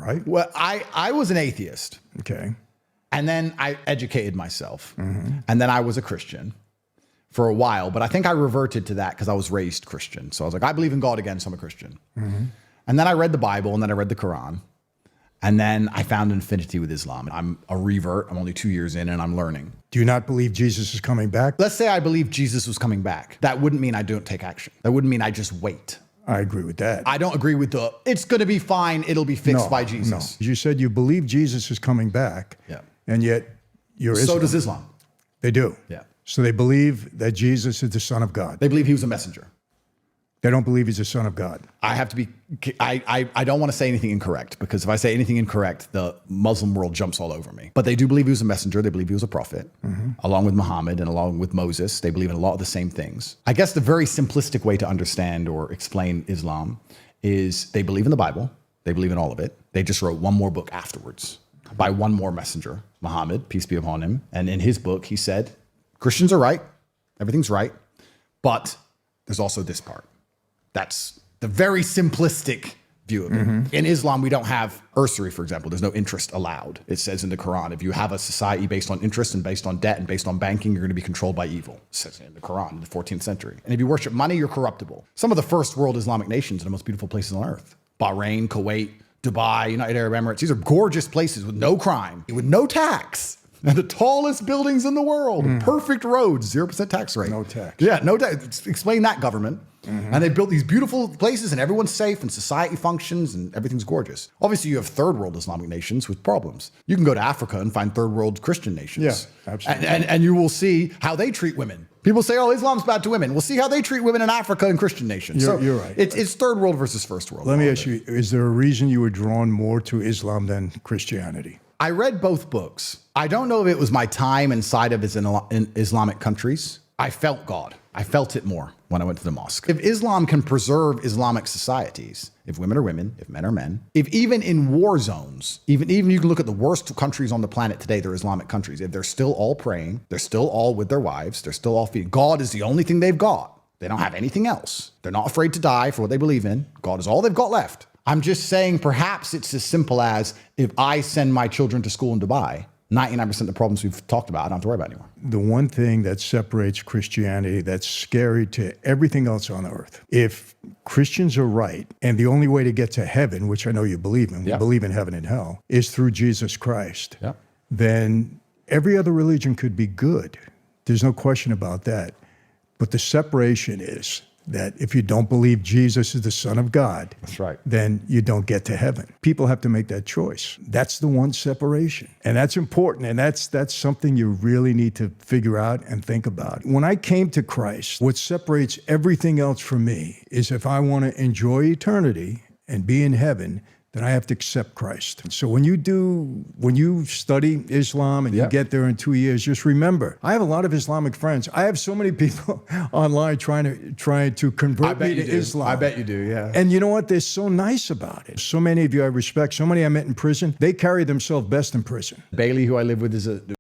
right? Well, I was an atheist. Okay. And then I educated myself. And then I was a Christian for a while. But I think I reverted to that because I was raised Christian. So I was like, I believe in God again, so I'm a Christian. And then I read the Bible, and then I read the Quran. And then I found an affinity with Islam. I'm a revert. I'm only 2 years in, and I'm learning. Do you not believe Jesus is coming back? Let's say I believe Jesus was coming back. That wouldn't mean I don't take action. That wouldn't mean I just wait. I agree with that. I don't agree with it's going to be fine. It'll be fixed by Jesus. No. You said you believe Jesus is coming back. Yeah. And yet you're Islam. So does Islam. They do. Yeah. So they believe that Jesus is the Son of God. They believe he was a messenger. They don't believe he's the Son of God. I have to be, I don't want to say anything incorrect, because if I say anything incorrect, the Muslim world jumps all over me. But they do believe he was a messenger. They believe he was a prophet, along with Muhammad and along with Moses. They believe in a lot of the same things. I guess the very simplistic way to understand or explain Islam is they believe in the Bible. They believe in all of it. They just wrote one more book afterwards by one more messenger, Muhammad, peace be upon him. And in his book, he said, Christians are right. Everything's right. But there's also this part. That's the very simplistic view of it. In Islam, we don't have usury, for example. There's no interest allowed. It says in the Quran, if you have a society based on interest and based on debt and based on banking, you're going to be controlled by evil. It says in the Quran in the 14th century. And if you worship money, you're corruptible. Some of the first world Islamic nations are the most beautiful places on earth. Bahrain, Kuwait, Dubai, United Arab Emirates. These are gorgeous places with no crime, with no tax. And the tallest buildings in the world, perfect roads, 0% tax rate. No tax. Yeah, no tax. Explain that, government. And they built these beautiful places, and everyone's safe, and society functions, and everything's gorgeous. Obviously, you have third world Islamic nations with problems. You can go to Africa and find third world Christian nations. Yeah, absolutely. And you will see how they treat women. People say, oh, Islam's bad to women. We'll see how they treat women in Africa and Christian nations. You're right. It's third world versus first world. Let me ask you, is there a reason you were drawn more to Islam than Christianity? I read both books. I don't know if it was my time inside of Islamic countries. I felt God. I felt it more when I went to the mosque. If Islam can preserve Islamic societies, if women are women, if men are men, if even in war zones, even you can look at the worst countries on the planet today, they're Islamic countries. If they're still all praying, they're still all with their wives, they're still all feeding. God is the only thing they've got. They don't have anything else. They're not afraid to die for what they believe in. God is all they've got left. I'm just saying perhaps it's as simple as if I send my children to school in Dubai, 99% of the problems we've talked about, I don't have to worry about anymore. The one thing that separates Christianity that's scary to everything else on earth, if Christians are right, and the only way to get to heaven, which I know you believe in, we believe in heaven and hell, is through Jesus Christ, then every other religion could be good. There's no question about that. But the separation is that if you don't believe Jesus is the Son of God, that's right, then you don't get to heaven. People have to make that choice. That's the one separation. And that's important. And that's something you really need to figure out and think about. When I came to Christ, what separates everything else from me is if I want to enjoy eternity and be in heaven, then I have to accept Christ. So when you study Islam and you get there in 2 years, just remember, I have a lot of Islamic friends. I have so many people online trying to convert me to Islam. I bet you do, yeah. And you know what? They're so nice about it. So many of you I respect, so many I met in prison, they carry themselves best in prison. Bailey, who I live with, is